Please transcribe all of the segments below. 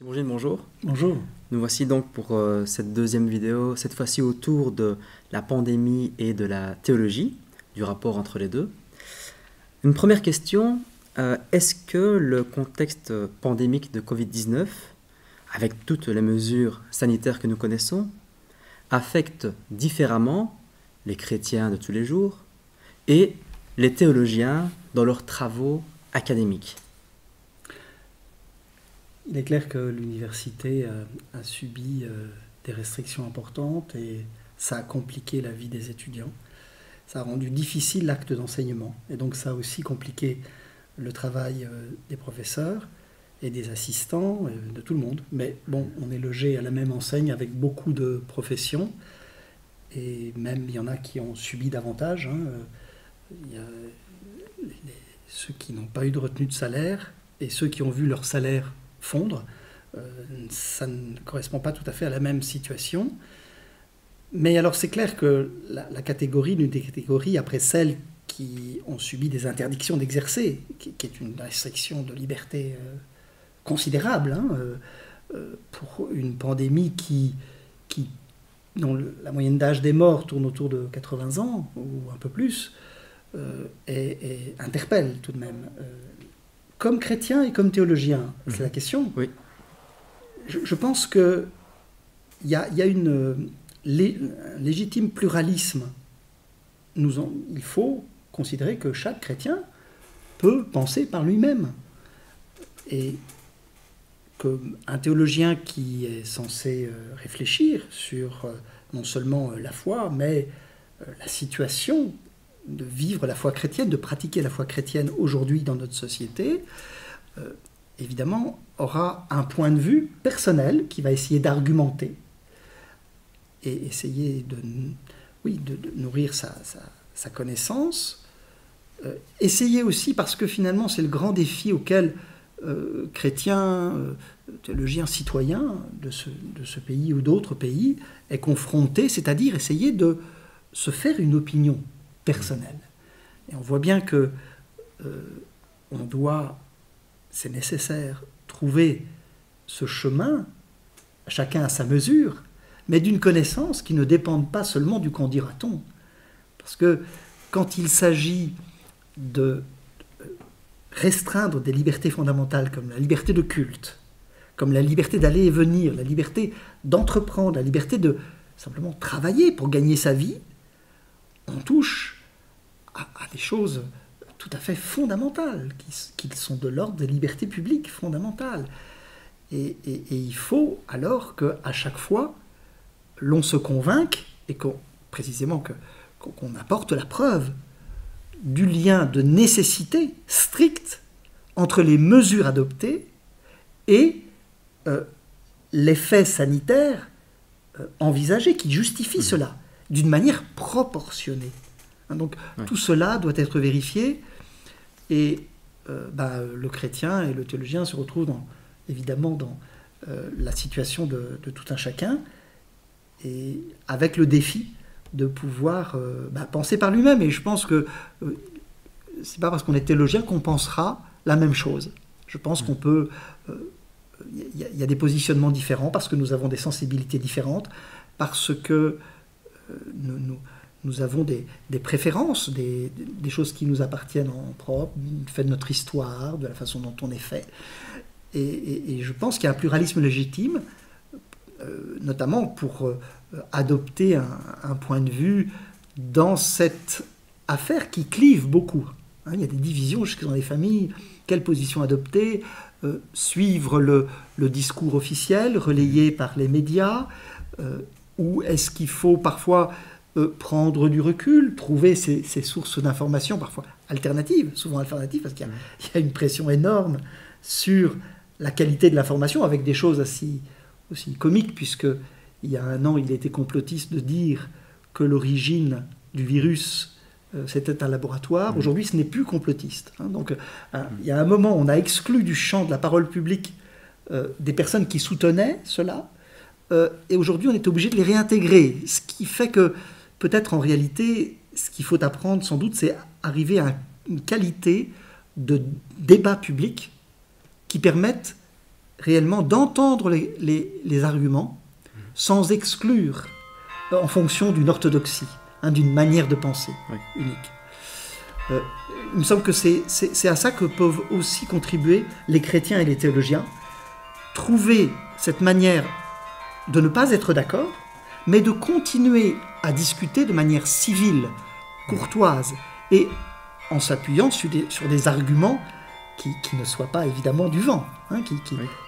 Bourgine, bonjour. Bonjour. Nous voici donc pour cette deuxième vidéo, cette fois-ci autour de la pandémie et de la théologie, du rapport entre les deux. Une première question, est-ce que le contexte pandémique de Covid-19, avec toutes les mesures sanitaires que nous connaissons, affecte différemment les chrétiens de tous les jours et les théologiens dans leurs travaux académiques? Il est clair que l'université a subi des restrictions importantes et ça a compliqué la vie des étudiants. Ça a rendu difficile l'acte d'enseignement et donc ça a aussi compliqué le travail des professeurs et des assistants, de tout le monde. Mais bon, on est logé à la même enseigne avec beaucoup de professions et même il y en a qui ont subi davantage. Il y a ceux qui n'ont pas eu de retenue de salaire et ceux qui ont vu leur salaire fondre. Ça ne correspond pas tout à fait à la même situation. Mais alors c'est clair que la catégorie, l'une des catégories après celles qui ont subi des interdictions d'exercer, qui est une restriction de liberté considérable, pour une pandémie dont la moyenne d'âge des morts tourne autour de 80 ans, ou un peu plus, et interpelle tout de même. Comme chrétien et comme théologien, c'est la question. Oui. Je pense qu'il y a un légitime pluralisme. Il faut considérer que chaque chrétien peut penser par lui-même. Et qu'un théologien qui est censé réfléchir sur non seulement la foi, mais la situation de vivre la foi chrétienne, de pratiquer la foi chrétienne aujourd'hui dans notre société, évidemment, aura un point de vue personnel qui va essayer d'argumenter et essayer de nourrir sa connaissance. Essayer aussi, parce que finalement, c'est le grand défi auquel chrétiens, théologiens, citoyens de ce pays ou d'autres pays est confronté, c'est-à-dire essayer de se faire une opinion personnelle. Et on voit bien que c'est nécessaire, trouver ce chemin, chacun à sa mesure, mais d'une connaissance qui ne dépende pas seulement du qu'en dira-t-on. Parce que quand il s'agit de restreindre des libertés fondamentales comme la liberté de culte, comme la liberté d'aller et venir, la liberté d'entreprendre, la liberté de simplement travailler pour gagner sa vie, on touche à des choses tout à fait fondamentales, qui sont de l'ordre des libertés publiques fondamentales. Et il faut alors qu'à chaque fois, l'on se convainque, et précisément qu'on apporte la preuve du lien de nécessité stricte entre les mesures adoptées et l'effet sanitaire envisagé, qui justifie cela, d'une manière proportionnée. Donc tout cela doit être vérifié et le chrétien et le théologien se retrouvent évidemment dans la situation de tout un chacun et avec le défi de pouvoir penser par lui-même. Et je pense que c'est pas parce qu'on est théologien qu'on pensera la même chose. Je pense qu'on peut... Il y a des positionnements différents parce que nous avons des sensibilités différentes, parce que nous avons des préférences, des choses qui nous appartiennent en propre, du fait de notre histoire, de la façon dont on est fait. Et je pense qu'il y a un pluralisme légitime, notamment pour adopter un point de vue dans cette affaire qui clive beaucoup. Il y a des divisions jusque dans les familles. Quelle position adopter ? Suivre le discours officiel relayé par les médias, ou est-ce qu'il faut parfois prendre du recul, trouver ces sources d'informations parfois alternatives, souvent alternatives, parce qu'il y a une pression énorme sur la qualité de l'information, avec des choses aussi comiques, puisque il y a un an, il a été complotiste de dire que l'origine du virus, c'était un laboratoire. Aujourd'hui, ce n'est plus complotiste. Donc, il y a un moment, on a exclu du champ de la parole publique des personnes qui soutenaient cela, et aujourd'hui, on est obligé de les réintégrer. Ce qui fait que, peut-être en réalité, ce qu'il faut apprendre, sans doute, c'est arriver à une qualité de débat public qui permette réellement d'entendre les arguments sans exclure en fonction d'une orthodoxie, d'une manière de penser unique. Il me semble que c'est à ça que peuvent aussi contribuer les chrétiens et les théologiens, trouver cette manière de ne pas être d'accord, mais de continuer à discuter de manière civile, courtoise, et en s'appuyant sur des arguments qui ne soient pas évidemment du vent,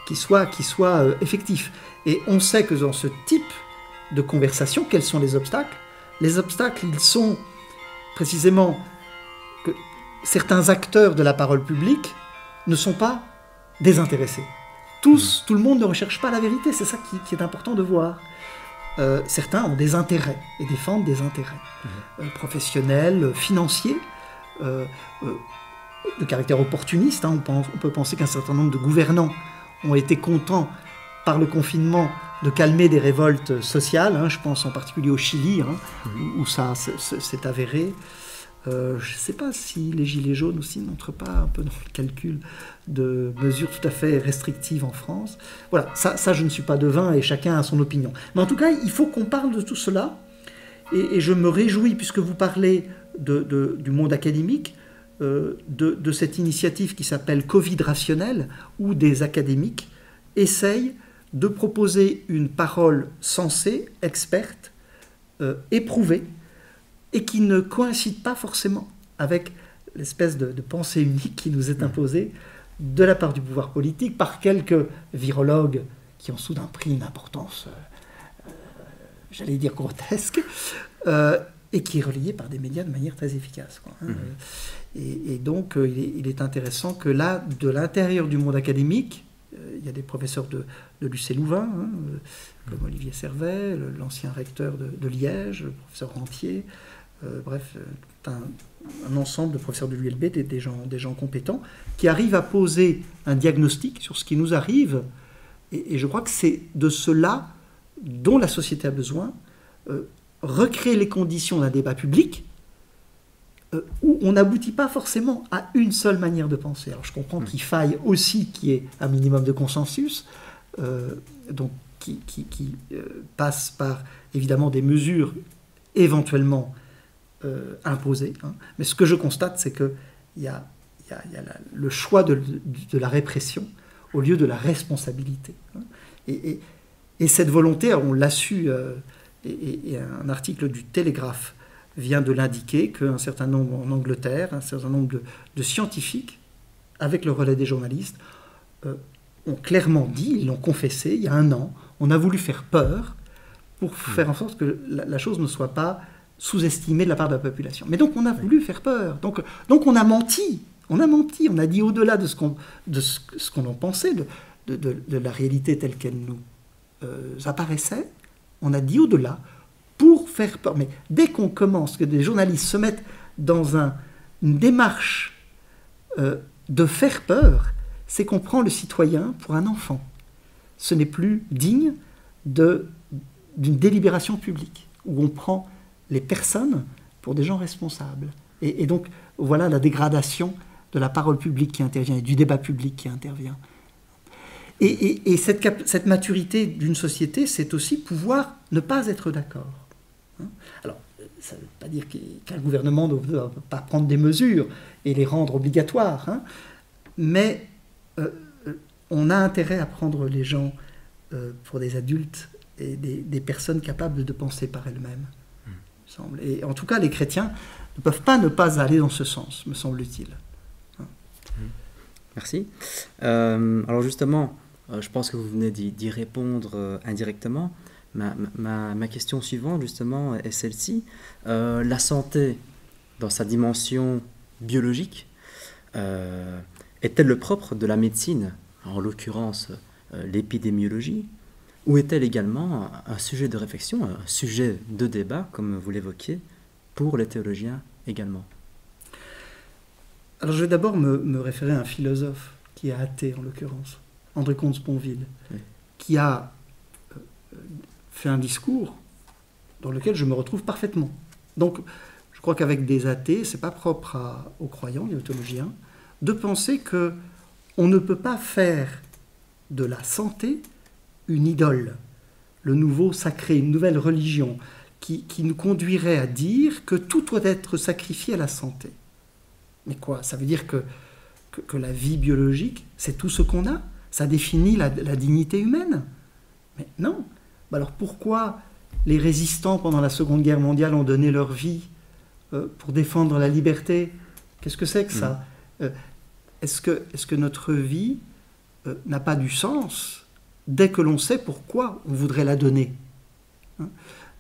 qui soient effectifs. Et on sait que dans ce type de conversation, quels sont les obstacles? Les obstacles, ils sont précisément que certains acteurs de la parole publique ne sont pas désintéressés. Tout le monde ne recherche pas la vérité, c'est ça qui est important de voir. Certains ont des intérêts et défendent des intérêts professionnels, financiers, de caractère opportuniste. On peut penser qu'un certain nombre de gouvernants ont été contents par le confinement de calmer des révoltes sociales. Je pense en particulier au Chili, où ça s'est avéré. Je ne sais pas si les gilets jaunes aussi n'entrent pas un peu dans le calcul de mesures tout à fait restrictives en France. Voilà, ça je ne suis pas devin et chacun a son opinion. Mais en tout cas, il faut qu'on parle de tout cela. Et je me réjouis, puisque vous parlez du monde académique, de cette initiative qui s'appelle Covid rationnel, où des académiques essayent de proposer une parole sensée, experte, éprouvée, et qui ne coïncide pas forcément avec l'espèce de pensée unique qui nous est imposée de la part du pouvoir politique par quelques virologues qui ont soudain pris une importance, j'allais dire grotesque, et qui est relayée par des médias de manière très efficace. Et donc, il est intéressant que là, de l'intérieur du monde académique, il y a des professeurs de l'UC Louvain, comme Olivier Servet, l'ancien recteur de Liège, le professeur Rentier, bref, un ensemble de professeurs de l'ULB, des gens compétents, qui arrivent à poser un diagnostic sur ce qui nous arrive. Et je crois que c'est de cela dont la société a besoin, recréer les conditions d'un débat public où on n'aboutit pas forcément à une seule manière de penser. Alors je comprends qu'il faille aussi qu'il y ait un minimum de consensus, donc qui passe par évidemment des mesures éventuellement imposées. Mais ce que je constate, c'est qu'il y a le choix de la répression au lieu de la responsabilité. Et cette volonté, on l'a su, et un article du Télégraphe vient de l'indiquer, qu'un certain nombre en Angleterre, un certain nombre de scientifiques, avec le relais des journalistes, ont clairement dit, ils l'ont confessé il y a 1 an, on a voulu faire peur pour faire en sorte que la chose ne soit pas sous-estimée de la part de la population. Mais donc on a voulu faire peur. Donc on a menti. On a dit au-delà de ce qu'on en pensait, de la réalité telle qu'elle nous apparaissait, on a dit au-delà pour faire peur. Mais dès qu'on commence, que des journalistes se mettent dans une démarche de faire peur, c'est qu'on prend le citoyen pour un enfant. Ce n'est plus digne d'une délibération publique, où on prend les personnes pour des gens responsables. Et donc, voilà la dégradation de la parole publique qui intervient et du débat public qui intervient. Et cette maturité d'une société, c'est aussi pouvoir ne pas être d'accord. Alors, ça ne veut pas dire qu'un gouvernement ne veut pas prendre des mesures et les rendre obligatoires, mais on a intérêt à prendre les gens pour des adultes et des personnes capables de penser par elles-mêmes, me semble. Et en tout cas, les chrétiens ne peuvent pas ne pas aller dans ce sens, me semble-t-il. Merci. Alors justement, je pense que vous venez d'y répondre indirectement. Ma question suivante, justement, est celle-ci. La santé, dans sa dimension biologique, est-elle le propre de la médecine, en l'occurrence l'épidémiologie, ou est-elle également un sujet de réflexion, un sujet de débat, comme vous l'évoquiez, pour les théologiens également? Alors je vais d'abord me référer à un philosophe qui est athée, en l'occurrence, André Comte-Sponville, qui a fait un discours dans lequel je me retrouve parfaitement. Donc, je crois qu'avec des athées, c'est pas propre aux croyants et aux théologiens, de penser qu'on ne peut pas faire de la santé une idole, le nouveau sacré, une nouvelle religion qui nous conduirait à dire que tout doit être sacrifié à la santé. Mais quoi? Ça veut dire que la vie biologique, c'est tout ce qu'on a? Ça définit la dignité humaine? Mais non. Alors pourquoi les résistants pendant la Seconde Guerre mondiale ont donné leur vie pour défendre la liberté? Qu'est-ce que c'est que ça? Est-ce que notre vie n'a pas du sens dès que l'on sait pourquoi on voudrait la donner?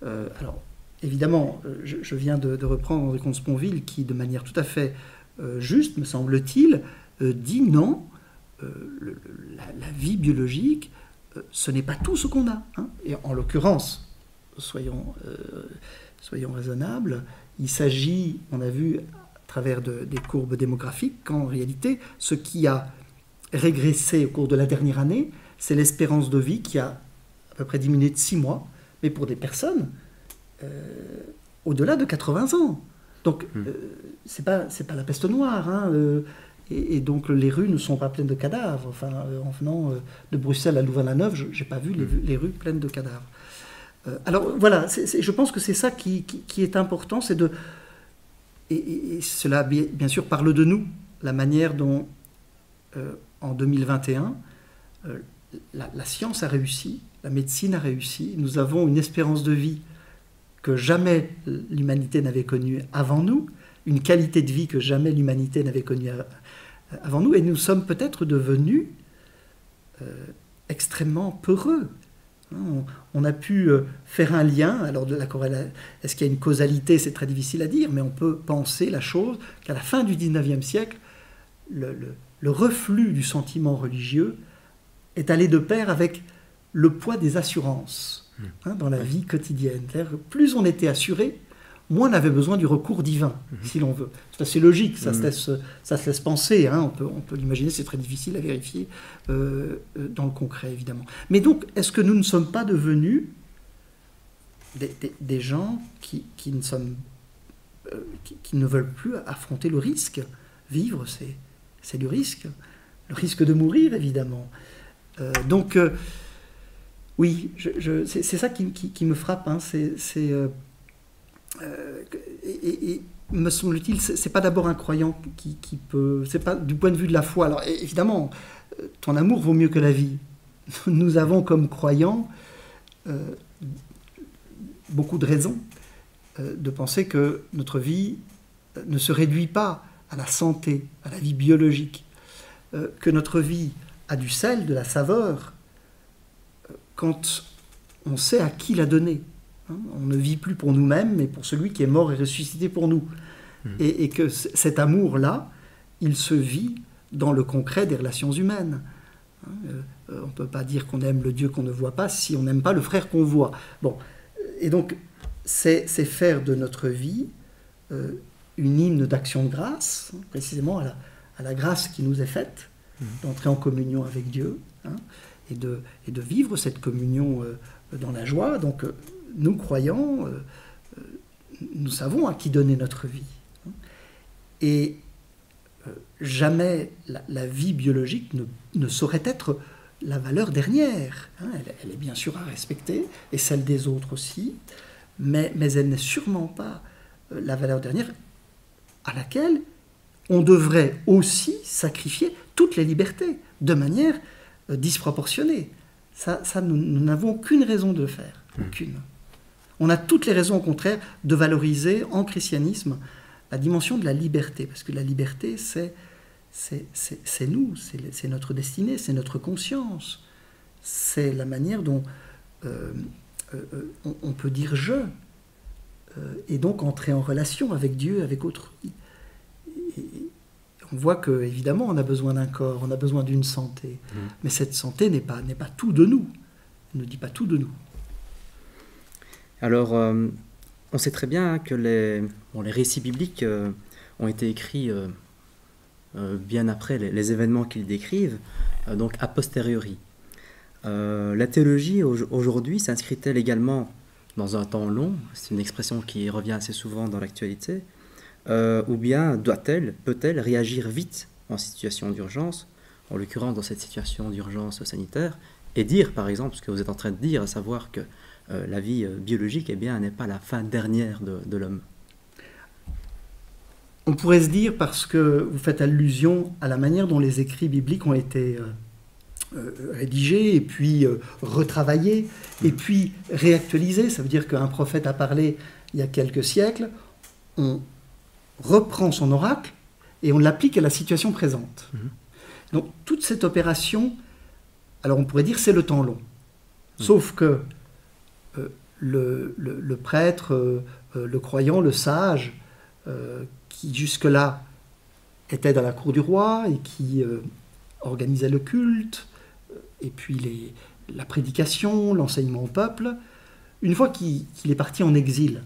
Alors, évidemment, je viens de reprendre André Comte-Sponville qui, de manière tout à fait juste, me semble-t-il, dit non, la vie biologique, ce n'est pas tout ce qu'on a. Et en l'occurrence, soyons raisonnables, il s'agit, on a vu à travers des courbes démographiques, qu'en réalité, ce qui a régressé au cours de la dernière année, c'est l'espérance de vie qui a à peu près diminué de 6 mois, mais pour des personnes au-delà de 80 ans. Donc, c'est pas la peste noire, et donc les rues ne sont pas pleines de cadavres. Enfin, en venant de Bruxelles à Louvain-la-Neuve, je n'ai pas vu les rues pleines de cadavres. Alors voilà, je pense que c'est ça qui est important, c'est de... Et cela, bien sûr, parle de nous, la manière dont, en 2021, la science a réussi, la médecine a réussi, nous avons une espérance de vie que jamais l'humanité n'avait connue avant nous, une qualité de vie que jamais l'humanité n'avait connue avant nous, et nous sommes peut-être devenus extrêmement peureux. On a pu faire un lien, alors est-ce qu'il y a une causalité? C'est très difficile à dire, mais on peut penser la chose qu'à la fin du XIXe siècle, le reflux du sentiment religieux est allé de pair avec le poids des assurances dans la vie quotidienne. Plus on était assuré, moins on avait besoin du recours divin, si l'on veut. C'est logique, ça se laisse penser, on peut l'imaginer, c'est très difficile à vérifier dans le concret, évidemment. Mais donc, est-ce que nous ne sommes pas devenus des gens qui ne veulent plus affronter le risque? Vivre, c'est du risque. Le risque de mourir, évidemment. Donc, oui, c'est ça qui me frappe. Et me semble-t-il, c'est pas d'abord un croyant qui peut... C'est pas du point de vue de la foi. Alors, évidemment, ton amour vaut mieux que la vie. Nous avons comme croyants beaucoup de raisons de penser que notre vie ne se réduit pas à la santé, à la vie biologique, que notre vie a du sel, de la saveur, quand on sait à qui la donner. On ne vit plus pour nous-mêmes, mais pour celui qui est mort et ressuscité pour nous. Et que cet amour-là, il se vit dans le concret des relations humaines. On ne peut pas dire qu'on aime le Dieu qu'on ne voit pas si on n'aime pas le frère qu'on voit. Bon. Et donc, c'est faire de notre vie une hymne d'action de grâce, précisément à la grâce qui nous est faite, d'entrer en communion avec Dieu, et de vivre cette communion dans la joie. Donc, nous, croyants, nous savons à qui donner notre vie. Et jamais la vie biologique ne saurait être la valeur dernière. Elle est bien sûr à respecter, et celle des autres aussi, mais elle n'est sûrement pas la valeur dernière à laquelle on devrait aussi sacrifier toutes les libertés, de manière disproportionnée. Ça nous n'avons aucune raison de le faire. Aucune. On a toutes les raisons, au contraire, de valoriser en christianisme la dimension de la liberté, parce que la liberté, c'est nous, c'est notre destinée, c'est notre conscience, c'est la manière dont on peut dire « je », et donc entrer en relation avec Dieu, avec autrui. Et on voit qu'évidemment, on a besoin d'un corps, on a besoin d'une santé, mais cette santé n'est pas tout de nous, elle ne dit pas tout de nous. Alors, on sait très bien que les récits bibliques ont été écrits bien après les événements qu'ils décrivent, donc a posteriori. La théologie aujourd'hui s'inscrit-elle également dans un temps long? C'est une expression qui revient assez souvent dans l'actualité. Ou bien peut-elle réagir vite en situation d'urgence en l'occurrence dans cette situation d'urgence sanitaire, et dire par exemple ce que vous êtes en train de dire, à savoir que la vie biologique eh bien, n'est pas la fin dernière de l'homme. On pourrait se dire, parce que vous faites allusion à la manière dont les écrits bibliques ont été rédigés et puis retravaillés et puis réactualisés. Ça veut dire qu'un prophète a parlé il y a quelques siècles, on reprend son oracle et on l'applique à la situation présente. Donc toute cette opération, alors on pourrait dire c'est le temps long. Sauf que le prêtre, le croyant, le sage, qui jusque-là était dans la cour du roi et qui organisait le culte, et puis la prédication, l'enseignement au peuple, une fois qu'il est parti en exil,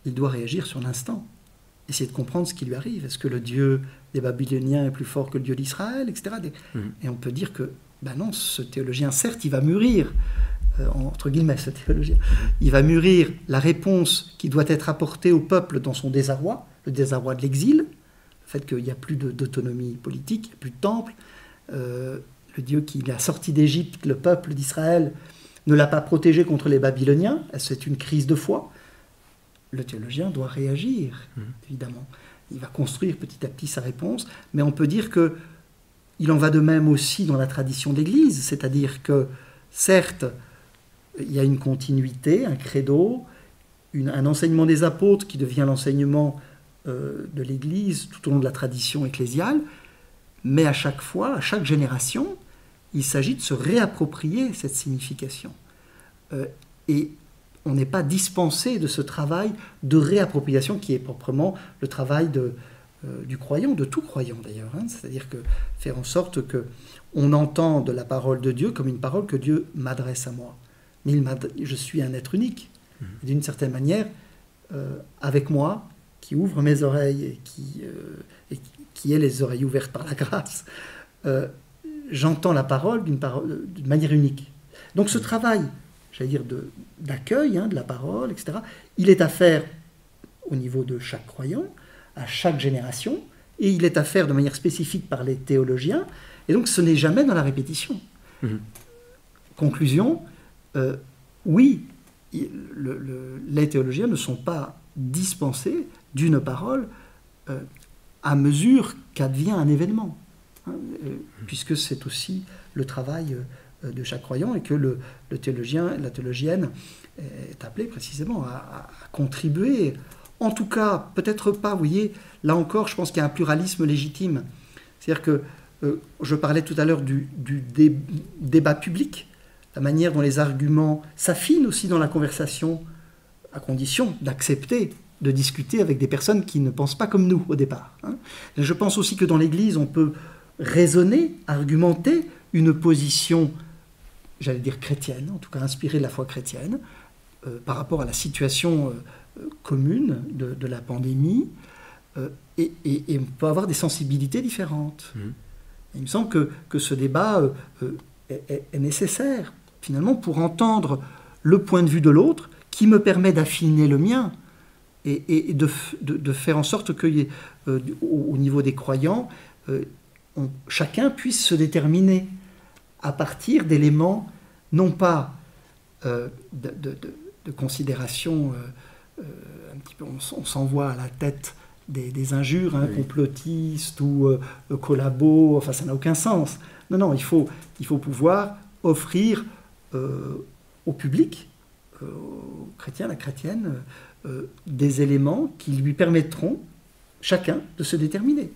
il doit réagir sur l'instant, essayer de comprendre ce qui lui arrive. Est-ce que le Dieu des Babyloniens est plus fort que le Dieu d'Israël, etc. Et on peut dire que, ben non, ce théologien, certes, il va mûrir, entre guillemets, ce théologien, il va mûrir la réponse qui doit être apportée au peuple dans son désarroi, le désarroi de l'exil, le fait qu'il n'y a plus d'autonomie politique, il n'y a plus de temple, le Dieu qui l'a sorti d'Égypte, le peuple d'Israël, ne l'a pas protégé contre les Babyloniens, c'est une crise de foi. Le théologien doit réagir, évidemment. Il va construire petit à petit sa réponse, mais on peut dire qu'il en va de même aussi dans la tradition d'Église, c'est-à-dire que, certes, il y a une continuité, un credo, un enseignement des apôtres qui devient l'enseignement de l'Église tout au long de la tradition ecclésiale, mais à chaque fois, à chaque génération, il s'agit de se réapproprier cette signification. Et on n'est pas dispensé de ce travail de réappropriation qui est proprement le travail du croyant, de tout croyant d'ailleurs. C'est-à-dire que faire en sorte qu'on entende la parole de Dieu comme une parole que Dieu m'adresse à moi. Mais je suis un être unique. Et d'une certaine manière, avec moi, qui ouvre mes oreilles et qui ait les oreilles ouvertes par la grâce, j'entends la parole d'une manière unique. Donc ce travail, j'allais dire, d'accueil de la parole, etc., il est à faire au niveau de chaque croyant, à chaque génération, et il est à faire de manière spécifique par les théologiens, et donc ce n'est jamais dans la répétition. Conclusion, oui, les théologiens ne sont pas dispensés d'une parole à mesure qu'advient un événement, puisque c'est aussi le travail de chaque croyant et que le théologien, la théologienne est appelé précisément à contribuer. En tout cas, peut-être pas, vous voyez, là encore, je pense qu'il y a un pluralisme légitime. C'est-à-dire que je parlais tout à l'heure du débat public, la manière dont les arguments s'affinent aussi dans la conversation, à condition d'accepter de discuter avec des personnes qui ne pensent pas comme nous au départ. Je pense aussi que dans l'Église, on peut raisonner, argumenter une position, j'allais dire chrétienne, en tout cas inspirée de la foi chrétienne, par rapport à la situation commune de la pandémie, et on peut avoir des sensibilités différentes. Il me semble que ce débat est nécessaire, finalement, pour entendre le point de vue de l'autre, qui me permet d'affiner le mien, et de faire en sorte que, au niveau des croyants, chacun puisse se déterminer à partir d'éléments, non pas de considération, un petit peu, on s'envoie à la tête des injures, complotistes ou collabos, enfin ça n'a aucun sens. Non, il faut pouvoir offrir au public, aux chrétiens, à la chrétienne, des éléments qui lui permettront chacun de se déterminer.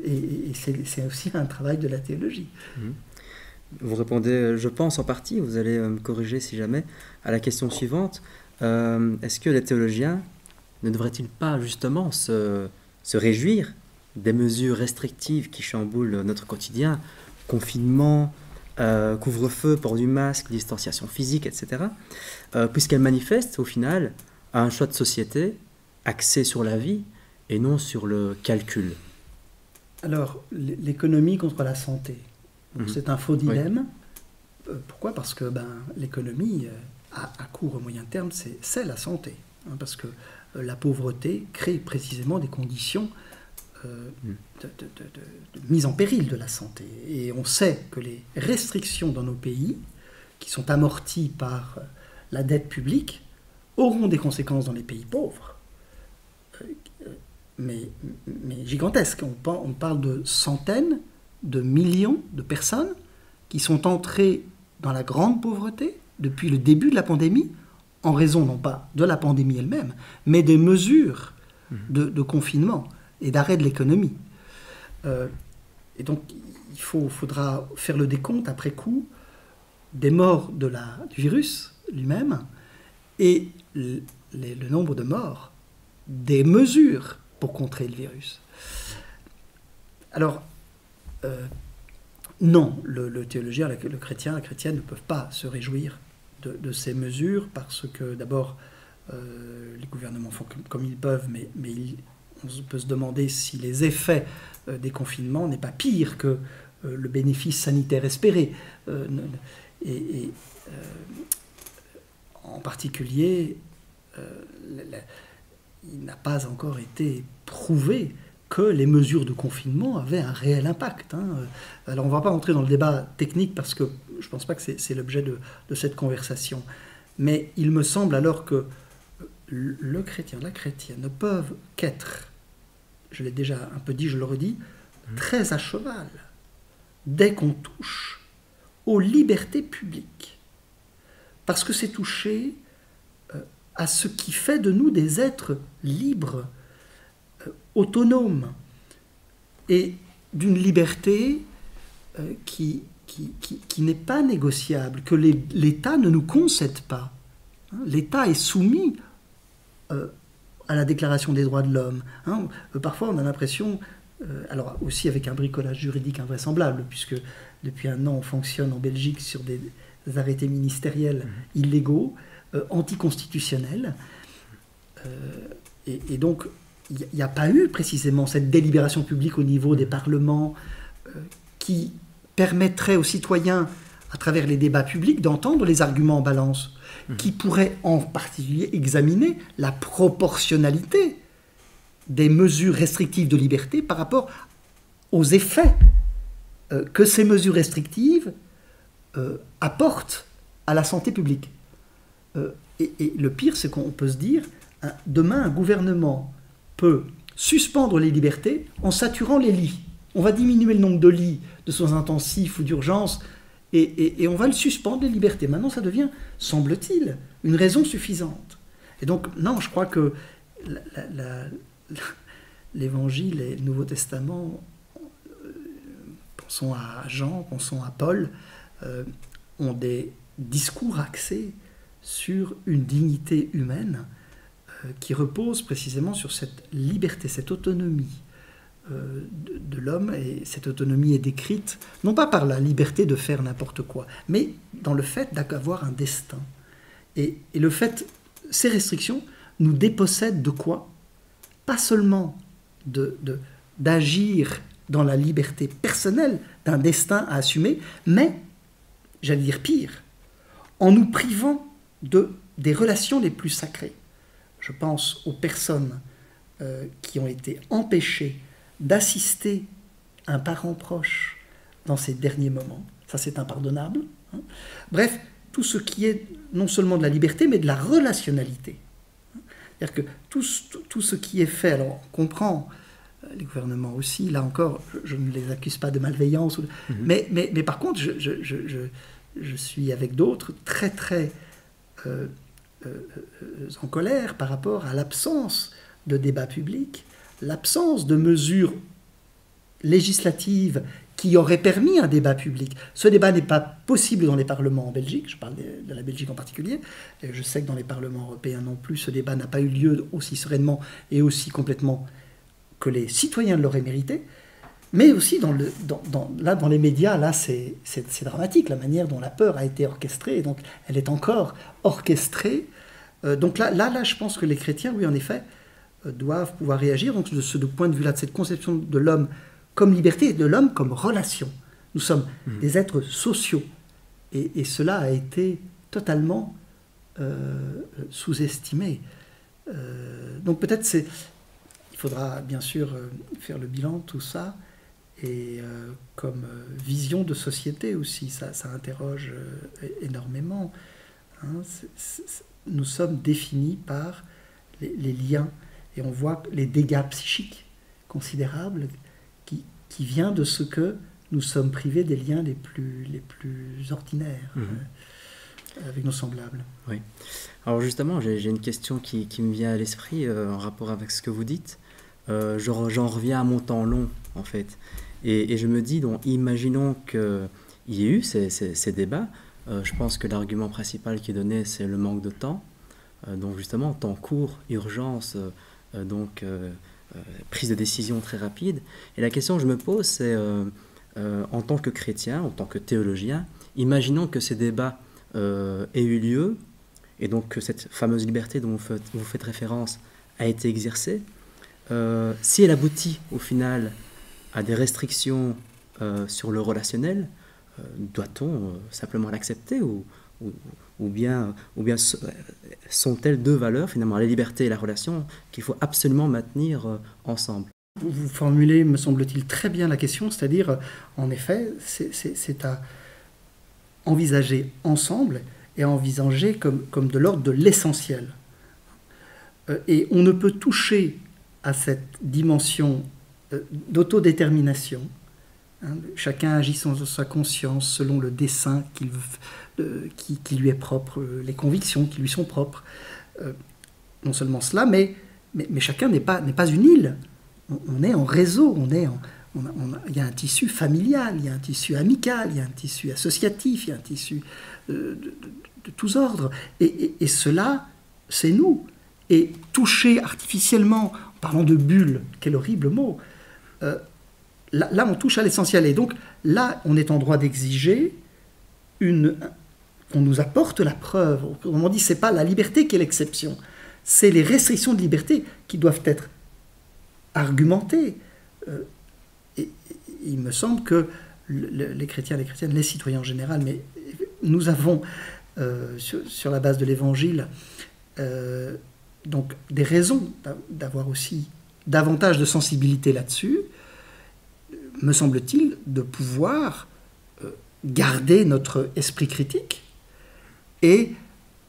Et c'est aussi un travail de la théologie. Vous répondez, je pense en partie, vous allez me corriger si jamais, à la question suivante. Est-ce que les théologiens ne devraient-ils pas justement se réjouir des mesures restrictives qui chamboulent notre quotidien, confinement, couvre-feu, port du masque, distanciation physique, etc., puisqu'elles manifestent au final un choix de société axé sur la vie et non sur le calcul? Alors, l'économie contre la santé, c'est un faux dilemme. Oui. Pourquoi ? Parce que l'économie, à court et moyen terme, c'est la santé. Parce que la pauvreté crée précisément des conditions de mise en péril de la santé. Et on sait que les restrictions dans nos pays, qui sont amorties par la dette publique, auront des conséquences dans les pays pauvres, mais gigantesques. On parle de centaines de millions de personnes qui sont entrées dans la grande pauvreté depuis le début de la pandémie, en raison non pas de la pandémie elle-même, mais des mesures de confinement et d'arrêt de l'économie. Et donc, il faudra faire le décompte après coup des morts du virus lui-même et le nombre de morts des mesures pour contrer le virus. Alors, non, le théologien, le chrétien, la chrétienne ne peuvent pas se réjouir de ces mesures parce que d'abord, les gouvernements font comme ils peuvent, mais on peut se demander si les effets des confinements n'est pas pire que le bénéfice sanitaire espéré. En particulier, il n'a pas encore été prouvé que les mesures de confinement avaient un réel impact. Alors on ne va pas entrer dans le débat technique parce que je ne pense pas que c'est l'objet de cette conversation. Mais il me semble alors que le chrétien, la chrétienne ne peuvent qu'être, je l'ai déjà un peu dit, je le redis, très à cheval dès qu'on touche aux libertés publiques. Parce que c'est toucher à ce qui fait de nous des êtres libres, autonomes, et d'une liberté qui n'est pas négociable, que l'État ne nous concède pas. L'État est soumis à la Déclaration des droits de l'homme. Parfois, on a l'impression, alors aussi avec un bricolage juridique invraisemblable, puisque depuis un an, on fonctionne en Belgique sur des arrêtés ministériels illégaux, anticonstitutionnels. Et donc, il n'y a pas eu précisément cette délibération publique au niveau des parlements qui permettrait aux citoyens, à travers les débats publics, d'entendre les arguments en balance, qui pourraient en particulier examiner la proportionnalité des mesures restrictives de liberté par rapport aux effets que ces mesures restrictives apportent à la santé publique. Et le pire, c'est qu'on peut se dire, demain, un gouvernement peut suspendre les libertés en saturant les lits. On va diminuer le nombre de lits de soins intensifs ou d'urgence et on va le suspendre, les libertés. Maintenant, ça devient, semble-t-il, une raison suffisante. Et donc, non, je crois que l'Évangile et le Nouveau Testament, pensons à Jean, pensons à Paul, ont des discours axés sur une dignité humaine qui repose précisément sur cette liberté, cette autonomie de l'homme. Et cette autonomie est décrite, non pas par la liberté de faire n'importe quoi, mais dans le fait d'avoir un destin. Et le fait, ces restrictions nous dépossèdent de quoi? Pas seulement d'agir dans la liberté personnelle d'un destin à assumer, mais, j'allais dire pire, en nous privant des relations les plus sacrées. Je pense aux personnes qui ont été empêchées d'assister un parent proche dans ces derniers moments. Ça, c'est impardonnable. Bref, tout ce qui est non seulement de la liberté, mais de la relationnalité. C'est-à-dire que tout ce qui est fait, alors on comprend, les gouvernements aussi, là encore, je ne les accuse pas de malveillance, mais par contre, je suis avec d'autres très très en colère par rapport à l'absence de débat public, l'absence de mesures législatives qui auraient permis un débat public. Ce débat n'est pas possible dans les parlements en Belgique, je parle de la Belgique en particulier, et je sais que dans les parlements européens non plus, ce débat n'a pas eu lieu aussi sereinement et aussi complètement que les citoyens l'auraient mérité, mais aussi dans les médias, là c'est dramatique, la manière dont la peur a été orchestrée, donc elle est encore orchestrée. Donc là, je pense que les chrétiens, oui en effet, doivent pouvoir réagir donc de ce point de vue-là, de cette conception de l'homme comme liberté et de l'homme comme relation. Nous sommes des êtres sociaux. Et cela a été totalement sous-estimé. Donc peut-être il faudra bien sûr faire le bilan de tout ça, et comme vision de société aussi, ça interroge énormément. Hein. Nous sommes définis par les liens, et on voit les dégâts psychiques considérables qui viennent de ce que nous sommes privés des liens les plus ordinaires avec nos semblables. Oui. Alors justement, j'ai une question qui me vient à l'esprit en rapport avec ce que vous dites. J'en reviens à mon temps long, en fait. Et je me dis, donc, imaginons qu'il y ait eu ces débats. Je pense que l'argument principal qui est donné, c'est le manque de temps. Donc justement, temps court, urgence, prise de décision très rapide. Et la question que je me pose, c'est en tant que chrétien, en tant que théologien, imaginons que ces débats aient eu lieu, et donc que cette fameuse liberté dont vous faites référence a été exercée. Si elle aboutit au final à des restrictions sur le relationnel, doit-on simplement l'accepter ou bien sont-elles deux valeurs, finalement, la liberté et la relation, qu'il faut absolument maintenir ensemble? Vous formulez, me semble-t-il, très bien la question, c'est-à-dire, en effet, c'est à envisager ensemble et à envisager comme de l'ordre de l'essentiel. Et on ne peut toucher à cette dimension d'autodétermination. Hein, chacun agit selon sa conscience, selon le dessein qui lui est propre, les convictions qui lui sont propres. Non seulement cela, mais chacun n'est pas une île. On est en réseau, il y a un tissu familial, il y a un tissu amical, il y a un tissu associatif, il y a un tissu de tous ordres. Et cela, c'est nous. Et toucher artificiellement, en parlant de bulle, quel horrible mot, là on touche à l'essentiel. Et donc là, on est en droit d'exiger qu'on nous apporte la preuve. Autrement dit, ce n'est pas la liberté qui est l'exception, c'est les restrictions de liberté qui doivent être argumentées. Et il me semble que les chrétiens, les chrétiennes, les citoyens en général, mais nous avons, sur la base de l'Évangile, donc des raisons d'avoir aussi davantage de sensibilité là-dessus, me semble-t-il, de pouvoir garder notre esprit critique et,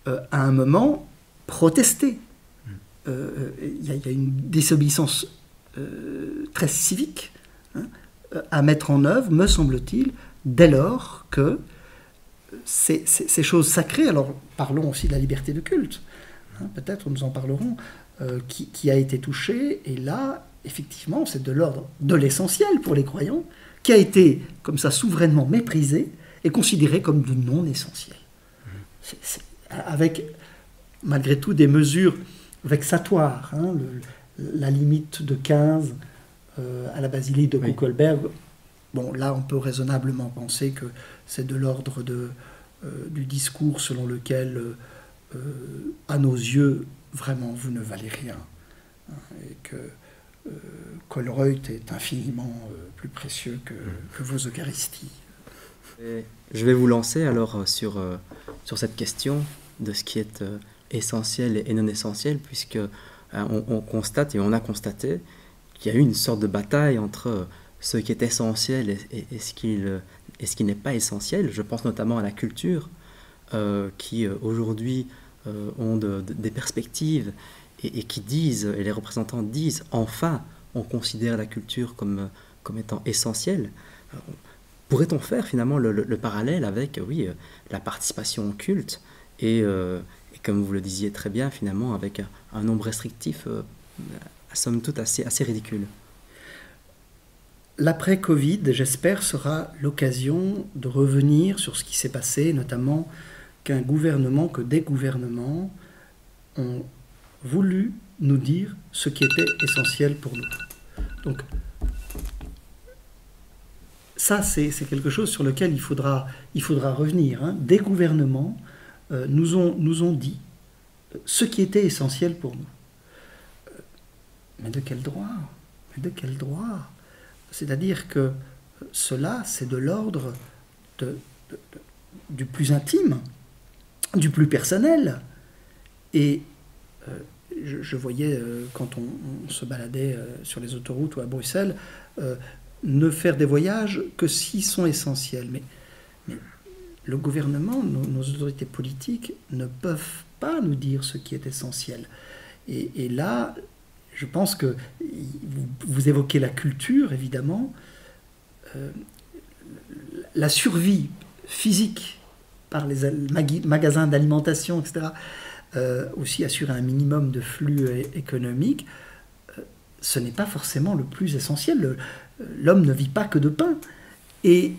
à un moment, protester. Il y a une désobéissance très civique à mettre en œuvre, me semble-t-il, dès lors que ces choses sacrées, alors parlons aussi de la liberté de culte, peut-être nous en parlerons, qui a été touchée, et là, effectivement, c'est de l'ordre de l'essentiel pour les croyants, qui a été, comme ça, souverainement méprisé et considéré comme du non-essentiel. Avec, malgré tout, des mesures vexatoires, la limite de 15 à la basilique de Kuckelberg. Bon, là, on peut raisonnablement penser que c'est de l'ordre du discours selon lequel, à nos yeux, vraiment, vous ne valez rien. Et que Colruyt est infiniment plus précieux que vos Eucharisties. Et je vais vous lancer alors sur cette question de ce qui est essentiel et non essentiel, puisque on constate et on a constaté qu'il y a eu une sorte de bataille entre ce qui est essentiel et ce qui n'est pas essentiel. Je pense notamment à la culture, qui aujourd'hui ont des perspectives et qui disent, et les représentants disent, enfin, on considère la culture comme étant essentielle. Pourrait-on faire finalement le parallèle avec, la participation au culte et comme vous le disiez très bien, finalement, avec un nombre restrictif, somme toute assez ridicule? L'après-Covid, j'espère, sera l'occasion de revenir sur ce qui s'est passé, notamment que des gouvernements ont voulu nous dire ce qui était essentiel pour nous. Donc, ça, c'est quelque chose sur lequel il faudra revenir. Des gouvernements nous ont dit ce qui était essentiel pour nous. Mais de quel droit? C'est-à-dire que cela, c'est de l'ordre du plus intime, du plus personnel. Et je voyais quand on se baladait sur les autoroutes ou à Bruxelles, ne faire des voyages que s'ils sont essentiels. Mais le gouvernement, nos autorités politiques ne peuvent pas nous dire ce qui est essentiel. Et là, je pense que vous évoquez la culture, évidemment. La survie physique par les magasins d'alimentation, etc., aussi assurer un minimum de flux économique, ce n'est pas forcément le plus essentiel. L'homme ne vit pas que de pain. Et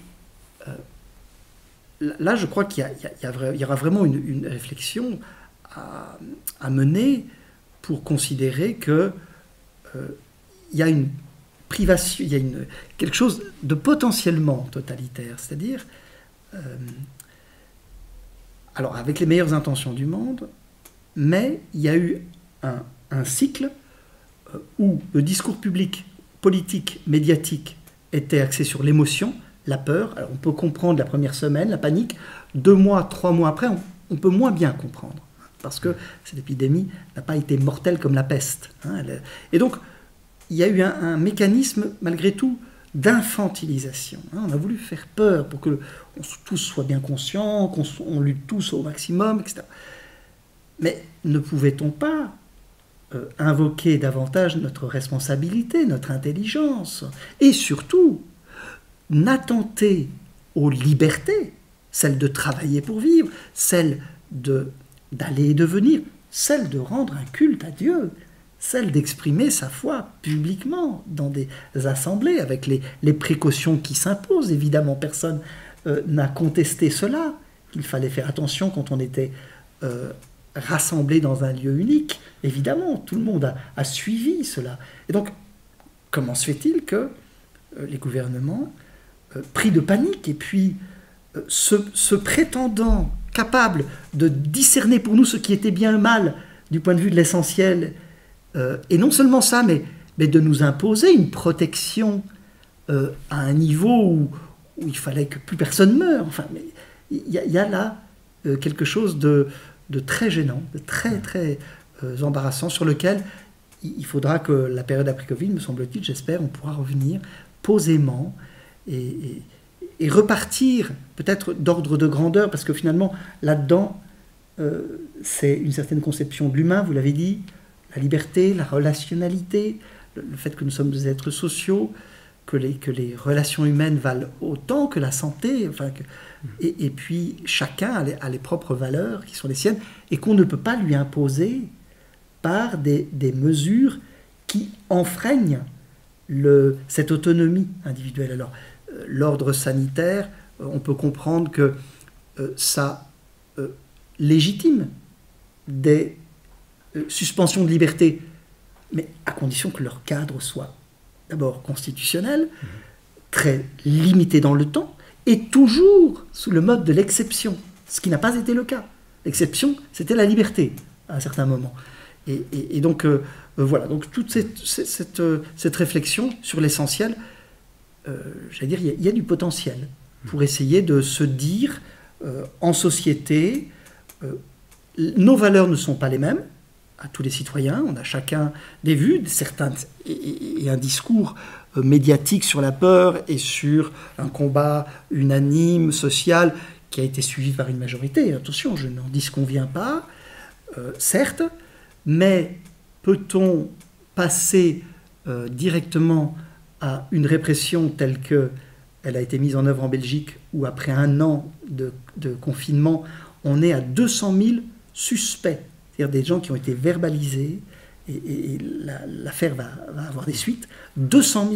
là, je crois qu'il y aura vraiment une réflexion à mener pour considérer que il y a une privation, il y a quelque chose de potentiellement totalitaire, c'est-à-dire, alors avec les meilleures intentions du monde, mais il y a eu un cycle où le discours public, politique, médiatique était axé sur l'émotion, la peur. Alors on peut comprendre la première semaine, la panique. 2 mois, 3 mois après, on peut moins bien comprendre, parce que cette épidémie n'a pas été mortelle comme la peste. Et donc, il y a eu un mécanisme, malgré tout, d'infantilisation. On a voulu faire peur pour que tous soient bien conscients, qu'on lutte tous au maximum, etc. Mais ne pouvait-on pas invoquer davantage notre responsabilité, notre intelligence, et surtout n'attenter aux libertés, celle de travailler pour vivre, celle d'aller et de venir, celle de rendre un culte à Dieu, celle d'exprimer sa foi publiquement dans des assemblées avec les précautions qui s'imposent. Évidemment, personne n'a contesté cela, qu'il fallait faire attention quand on était rassemblés dans un lieu unique. Évidemment, tout le monde a suivi cela. Et donc, comment se fait-il que les gouvernements, pris de panique et puis se prétendant capables de discerner pour nous ce qui était bien et mal du point de vue de l'essentiel, et non seulement ça, mais de nous imposer une protection à un niveau où il fallait que plus personne meure. Enfin, il y a là quelque chose de très gênant, de très très embarrassant, sur lequel il faudra que la période après Covid, me semble-t-il, j'espère, on pourra revenir posément et repartir peut-être d'ordre de grandeur, parce que finalement, là-dedans, c'est une certaine conception de l'humain, vous l'avez dit, la liberté, la relationnalité, le fait que nous sommes des êtres sociaux, que les relations humaines valent autant que la santé, et puis chacun a les propres valeurs qui sont les siennes, et qu'on ne peut pas lui imposer par des mesures qui enfreignent cette autonomie individuelle. Alors, l'ordre sanitaire, on peut comprendre que ça légitime des suspensions de liberté, mais à condition que leur cadre soit d'abord constitutionnel, très limité dans le temps, et toujours sous le mode de l'exception, ce qui n'a pas été le cas. L'exception, c'était la liberté, à un certain moment. Et donc, voilà, donc toute cette réflexion sur l'essentiel, j'allais dire, il y a du potentiel pour essayer de se dire, en société, nos valeurs ne sont pas les mêmes à tous les citoyens, on a chacun des vues, certains, et un discours médiatique sur la peur et sur un combat unanime, social, qui a été suivi par une majorité. Attention, je n'en disconviens pas, certes, mais peut-on passer directement à une répression telle qu'elle a été mise en œuvre en Belgique, où après 1 an de confinement, on est à 200 000 suspects, c'est-à-dire des gens qui ont été verbalisés, et l'affaire va avoir des suites, 200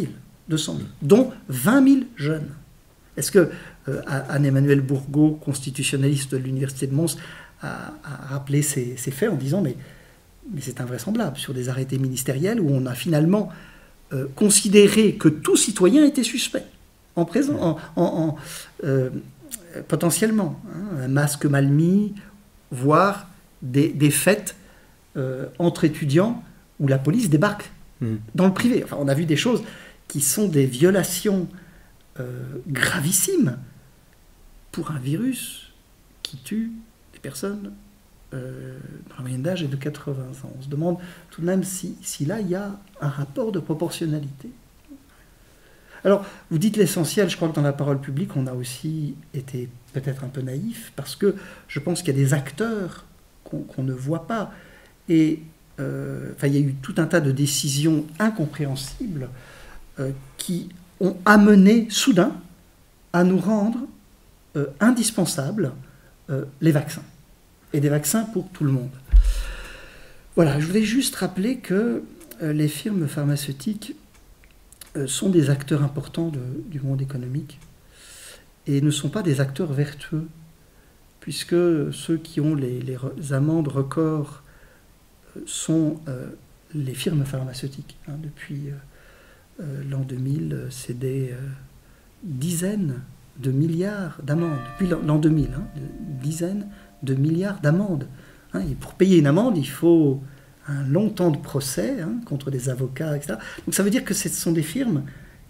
000, dont 20 000 jeunes. Est-ce que Anne-Emmanuelle Bourgault, constitutionnaliste de l'Université de Mons, a rappelé ces faits en disant mais c'est invraisemblable, sur des arrêtés ministériels où on a finalement considéré que tout citoyen était suspect, potentiellement, un masque mal mis, voire des fêtes entre étudiants où la police débarque dans le privé. Enfin, on a vu des choses qui sont des violations gravissimes pour un virus qui tue des personnes dans la moyenne d'âge est de 80 ans. On se demande tout de même si là, il y a un rapport de proportionnalité. Alors, vous dites l'essentiel, je crois que dans la parole publique, on a aussi été peut-être un peu naïf, parce que je pense qu'il y a des acteurs qu'on ne voit pas. Et il y a eu tout un tas de décisions incompréhensibles qui ont amené soudain à nous rendre indispensables les vaccins. Et des vaccins pour tout le monde. Voilà, je voulais juste rappeler que les firmes pharmaceutiques sont des acteurs importants du monde économique et ne sont pas des acteurs vertueux, puisque ceux qui ont les amendes records sont les firmes pharmaceutiques. Depuis l'an 2000, c'est des dizaines de milliards d'amendes. Depuis l'an 2000, dizaines de milliards d'amendes. Et pour payer une amende, il faut un long temps de procès contre des avocats, etc. Donc ça veut dire que ce sont des firmes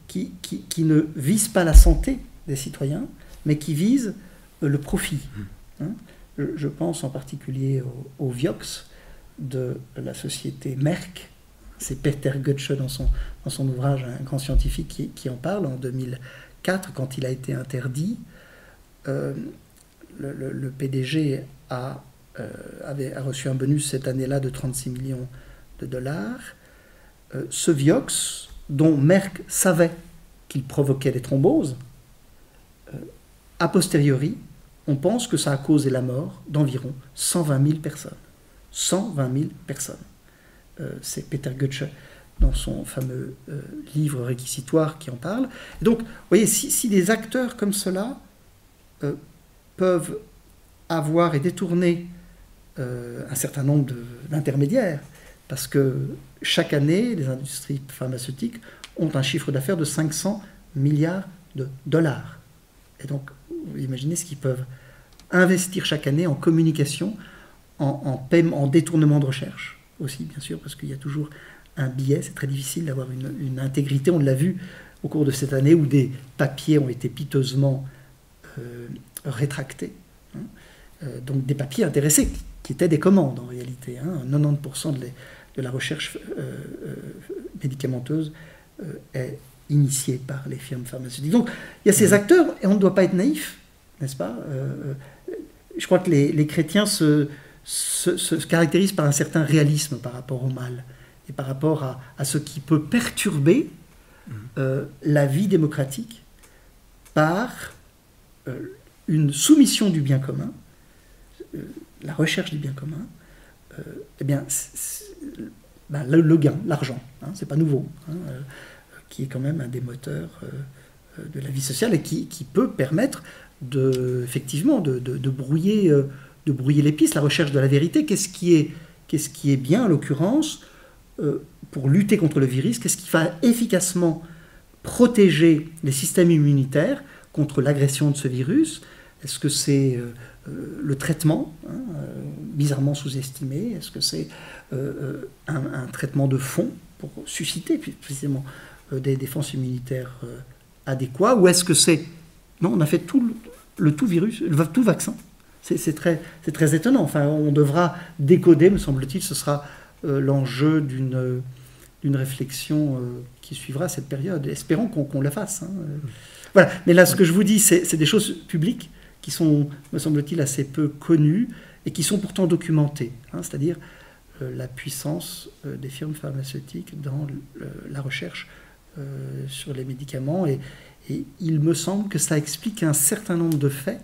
qui ne visent pas la santé des citoyens, mais qui visent le profit. Je pense en particulier au Vioxx de la société Merck. C'est Peter Gutsche dans son ouvrage, un grand scientifique qui en parle en 2004, quand il a été interdit. Le PDG a reçu un bonus cette année-là de 36 millions de dollars. Ce Vioxx, dont Merck savait qu'il provoquait des thromboses, a posteriori, on pense que ça a causé la mort d'environ 120 000 personnes. 120 000 personnes. C'est Peter Gutsche dans son fameux livre réquisitoire qui en parle. Et donc, vous voyez, si des acteurs comme cela peuvent avoir et détourner un certain nombre d'intermédiaires, parce que chaque année, les industries pharmaceutiques ont un chiffre d'affaires de 500 milliards de dollars. Et donc, vous imaginez ce qu'ils peuvent investir chaque année en communication, en paiement, en détournement de recherche aussi, bien sûr, parce qu'il y a toujours un biais, c'est très difficile d'avoir une intégrité. On l'a vu au cours de cette année où des papiers ont été piteusement rétractés. Donc des papiers intéressés, qui étaient des commandes en réalité. 90% de la recherche médicamenteuse est initiée par les firmes pharmaceutiques. Donc il y a ces acteurs, et on ne doit pas être naïf, n'est-ce pas? Je crois que les chrétiens se caractérisent par un certain réalisme par rapport au mal, et par rapport à ce qui peut perturber la vie démocratique par une soumission du bien commun, la recherche du bien commun, le gain, l'argent, c'est pas nouveau, qui est quand même un des moteurs de la vie sociale et qui peut permettre effectivement de brouiller les pistes, la recherche de la vérité. Qu'est-ce qui est bien en l'occurrence pour lutter contre le virus? Qu'est-ce qui va efficacement protéger les systèmes immunitaires contre l'agression de ce virus? Est-ce que c'est le traitement, bizarrement sous-estimé? Est-ce que c'est un traitement de fond pour susciter précisément des défenses immunitaires adéquats? Ou est-ce que c'est... Non, on a fait tout vaccin. C'est très étonnant. Enfin, on devra décoder, me semble-t-il, ce sera l'enjeu d'une réflexion qui suivra cette période. Espérons qu'on la fasse. Voilà. Mais là, ce que je vous dis, c'est des choses publiques qui sont, me semble-t-il, assez peu connues et qui sont pourtant documentées. C'est-à-dire la puissance des firmes pharmaceutiques dans la recherche sur les médicaments. Et il me semble que ça explique un certain nombre de faits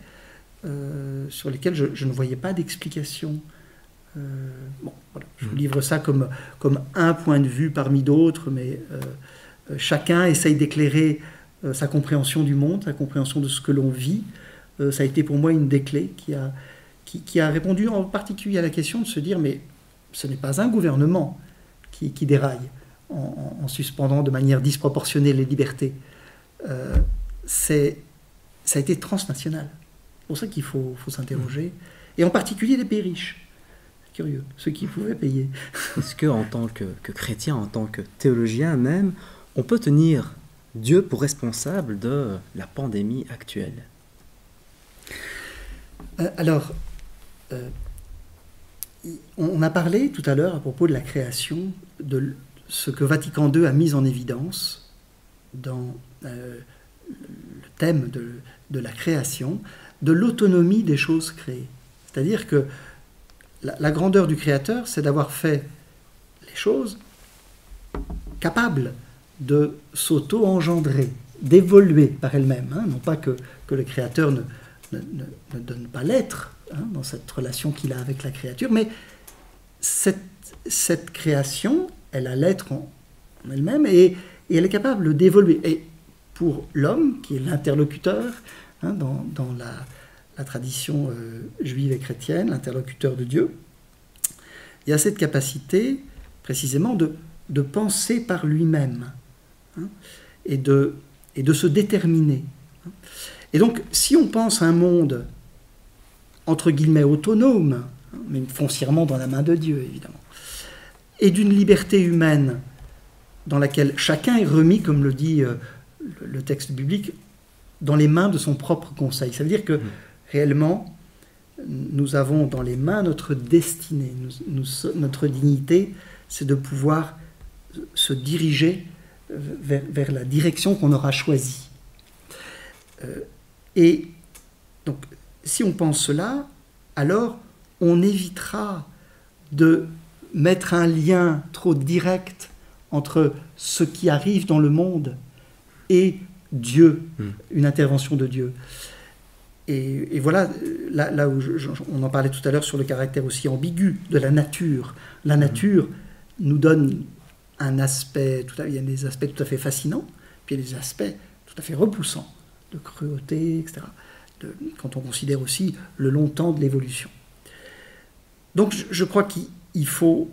sur lesquels je ne voyais pas d'explication. Voilà. Je vous livre ça comme un point de vue parmi d'autres, mais chacun essaye d'éclairer sa compréhension du monde, sa compréhension de ce que l'on vit. Ça a été pour moi une des clés qui a répondu en particulier à la question de se dire, mais ce n'est pas un gouvernement qui déraille en suspendant de manière disproportionnée les libertés. Ça a été transnational. C'est pour ça qu'il faut s'interroger. Et en particulier les pays riches. C'est curieux, ceux qui pouvaient payer. Est-ce qu'en tant que chrétien, en tant que théologien même, on peut tenir Dieu pour responsable de la pandémie actuelle? Alors, On a parlé tout à l'heure à propos de la création, de ce que Vatican II a mis en évidence dans le thème de la création, de l'autonomie des choses créées. C'est-à-dire que la grandeur du Créateur, c'est d'avoir fait les choses capables de s'auto-engendrer, d'évoluer par elles-mêmes. Hein. Non pas que le Créateur ne donne pas l'être dans cette relation qu'il a avec la créature, mais cette création, elle a l'être en elle-même et elle est capable d'évoluer. Et pour l'homme, qui est l'interlocuteur, dans la tradition juive et chrétienne, l'interlocuteur de Dieu, il y a cette capacité précisément de penser par lui-même et de se déterminer. Et donc, si on pense à un monde, entre guillemets, autonome, mais foncièrement dans la main de Dieu, évidemment, et d'une liberté humaine dans laquelle chacun est remis, comme le dit le texte biblique, dans les mains de son propre conseil. Ça veut dire que, réellement, nous avons dans les mains notre destinée, notre dignité, c'est de pouvoir se diriger vers la direction qu'on aura choisie. Et donc, si on pense cela, alors on évitera de mettre un lien trop direct entre ce qui arrive dans le monde et Dieu, une intervention de Dieu. Et voilà, là où on en parlait tout à l'heure sur le caractère aussi ambigu de la nature. La nature nous donne un aspect, il y a des aspects tout à fait fascinants, puis il y a des aspects tout à fait repoussants, de cruauté, etc., quand on considère aussi le long temps de l'évolution. Donc je crois qu'il faut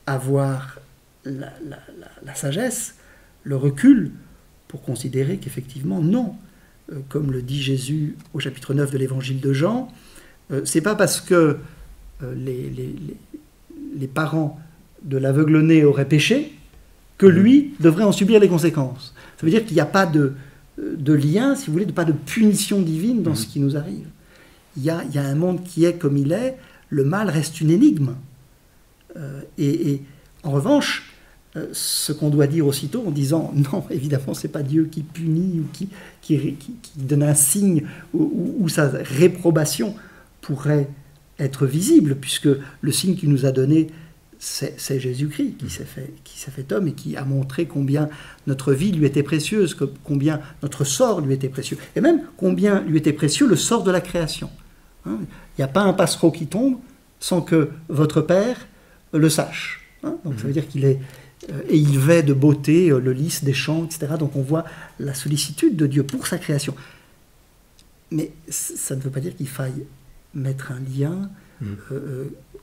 avoir la sagesse, le recul, pour considérer qu'effectivement, non, comme le dit Jésus au chapitre 9 de l'évangile de Jean, c'est pas parce que les parents de l'aveugle-né auraient péché que lui devrait en subir les conséquences. Ça veut dire qu'il n'y a pas de lien, si vous voulez, pas de punition divine dans ce qui nous arrive. Il y a un monde qui est comme il est, le mal reste une énigme. Et en revanche, ce qu'on doit dire aussitôt en disant non, évidemment, c'est pas Dieu qui punit ou qui donne un signe où sa réprobation pourrait être visible, puisque le signe qu'il nous a donné, c'est Jésus-Christ qui s'est fait homme et qui a montré combien notre vie lui était précieuse, combien notre sort lui était précieux, et même combien lui était précieux le sort de la création. Il n'y a pas un passereau qui tombe sans que votre Père le sache. Donc ça veut dire qu'il est... Et il vêt de beauté le lys des champs, etc. Donc on voit la sollicitude de Dieu pour sa création. Mais ça ne veut pas dire qu'il faille mettre un lien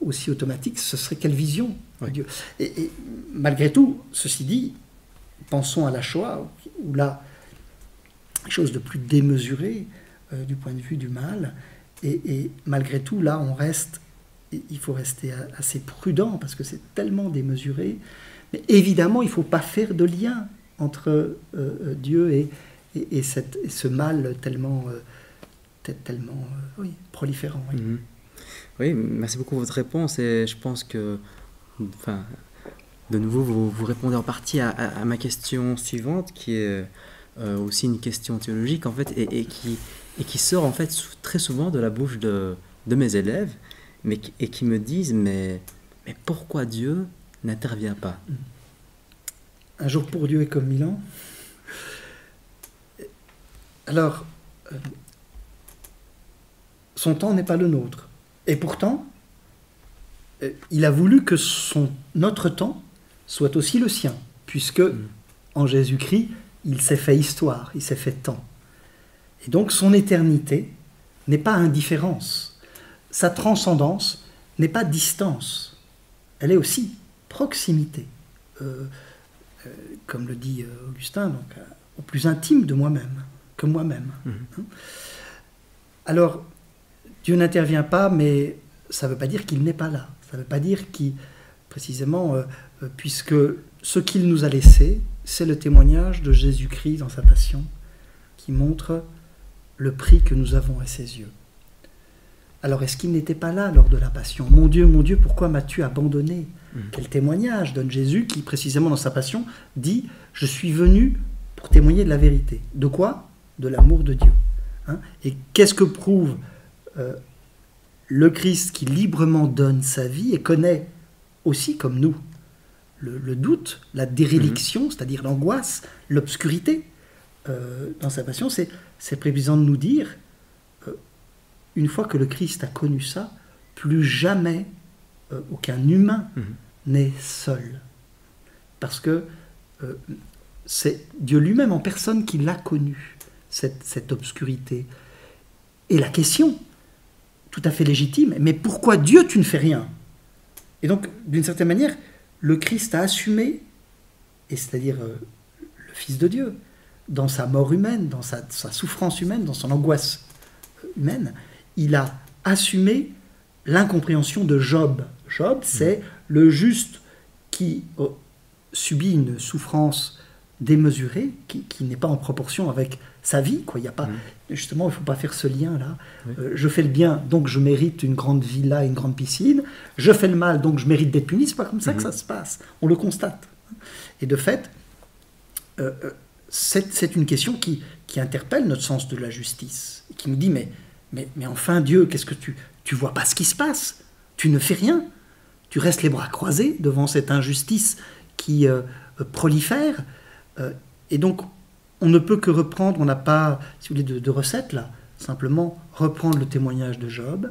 aussi automatique. Ce serait quelle vision de Dieu. Et malgré tout, ceci dit, pensons à la Shoah, où là, chose de plus démesurée du point de vue du mal. Et malgré tout, là, il faut rester assez prudent parce que c'est tellement démesuré. Mais évidemment, il ne faut pas faire de lien entre Dieu et ce mal tellement proliférant. Oui. Oui, merci beaucoup pour votre réponse. Et je pense que, de nouveau, vous répondez en partie à ma question suivante, qui est aussi une question théologique, en fait, et qui sort, en fait, très souvent de la bouche de mes élèves, et qui me disent, mais pourquoi Dieu n'intervient pas? Un jour pour Dieu est comme 1000 ans. Alors, son temps n'est pas le nôtre. Et pourtant, il a voulu que notre temps soit aussi le sien, puisque en Jésus-Christ, il s'est fait histoire, il s'est fait temps. Et donc son éternité n'est pas indifférence. Sa transcendance n'est pas distance. Elle est aussi proximité. Comme le dit Augustin, donc, au plus intime de moi-même, que moi-même. Alors, Dieu n'intervient pas, mais ça ne veut pas dire qu'il n'est pas là. Ça ne veut pas dire qu'il, précisément, puisque ce qu'il nous a laissé, c'est le témoignage de Jésus-Christ dans sa passion, qui montre le prix que nous avons à ses yeux. Alors est-ce qu'il n'était pas là lors de la passion? Mon Dieu, pourquoi m'as-tu abandonné? Quel témoignage donne Jésus qui, précisément dans sa passion, dit « Je suis venu pour témoigner de la vérité ». De quoi? De l'amour de Dieu. Hein? Et qu'est-ce que prouve le Christ qui librement donne sa vie et connaît aussi, comme nous, le doute, la déréliction, c'est-à-dire l'angoisse, l'obscurité dans sa passion? C'est précisant de nous dire, une fois que le Christ a connu ça, plus jamais aucun humain n'est seul. Parce que c'est Dieu lui-même en personne qui l'a connu, cette obscurité. Et la question, tout à fait légitime, mais pourquoi Dieu, tu ne fais rien? Et donc, d'une certaine manière, le Christ a assumé, et c'est-à-dire le Fils de Dieu, dans sa mort humaine, dans sa souffrance humaine, dans son angoisse humaine, il a assumé l'incompréhension de Job. Job, c'est le juste qui subit une souffrance démesurée, qui n'est pas en proportion avec sa vie, quoi. Il y a pas, justement, il ne faut pas faire ce lien-là. Oui. Je fais le bien, donc je mérite une grande villa, une grande piscine. Je fais le mal, donc je mérite d'être puni. Ce n'est pas comme ça que ça se passe. On le constate. Et de fait, c'est une question qui interpelle notre sens de la justice, qui nous dit, mais enfin Dieu, qu'est-ce que tu vois pas ce qui se passe? Tu ne fais rien. Tu restes les bras croisés devant cette injustice qui prolifère. Et donc, on ne peut que reprendre, on n'a pas, si vous voulez, de recette là, simplement reprendre le témoignage de Job,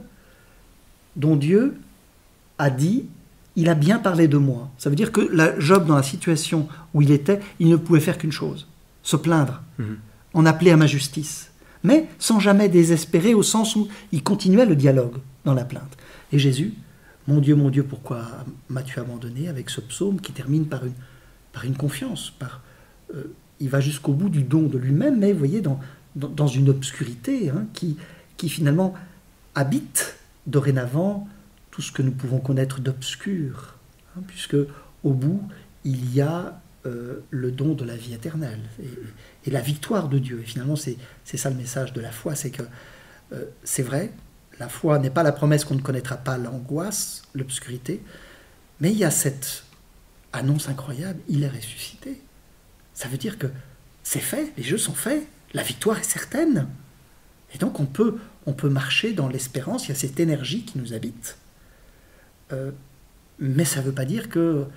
dont Dieu a dit, il a bien parlé de moi. Ça veut dire que Job, dans la situation où il était, il ne pouvait faire qu'une chose, se plaindre, en appeler à ma justice, mais sans jamais désespérer, au sens où il continuait le dialogue dans la plainte. Et Jésus, mon Dieu, pourquoi m'as-tu abandonné, avec ce psaume qui termine par une confiance, il va jusqu'au bout du don de lui-même, mais vous voyez, dans une obscurité qui finalement habite dorénavant tout ce que nous pouvons connaître d'obscur, puisque au bout, il y a le don de la vie éternelle et la victoire de Dieu. Et finalement, c'est ça le message de la foi, c'est que c'est vrai, la foi n'est pas la promesse qu'on ne connaîtra pas l'angoisse, l'obscurité, mais il y a cette annonce incroyable, il est ressuscité. Ça veut dire que c'est fait, les jeux sont faits, la victoire est certaine. Et donc on peut marcher dans l'espérance, il y a cette énergie qui nous habite. Mais ça ne veut pas dire qu'on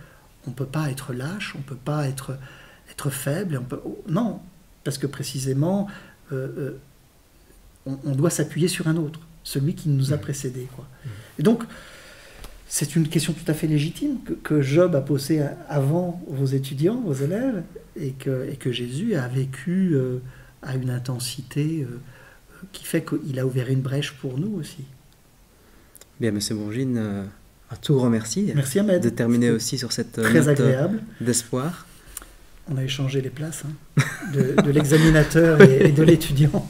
ne peut pas être lâche, on ne peut pas être faible. Non, parce que précisément, on doit s'appuyer sur un autre, celui qui nous a précédés, quoi. Et donc, c'est une question tout à fait légitime que Job a posée avant vos étudiants, vos élèves, et que Jésus a vécu à une intensité qui fait qu'il a ouvert une brèche pour nous aussi. Bien, M. Bourgine, un tout grand merci. Merci Ahmed. De terminer aussi sur cette très agréable d'espoir. On a échangé les places de l'examinateur et de l'étudiant.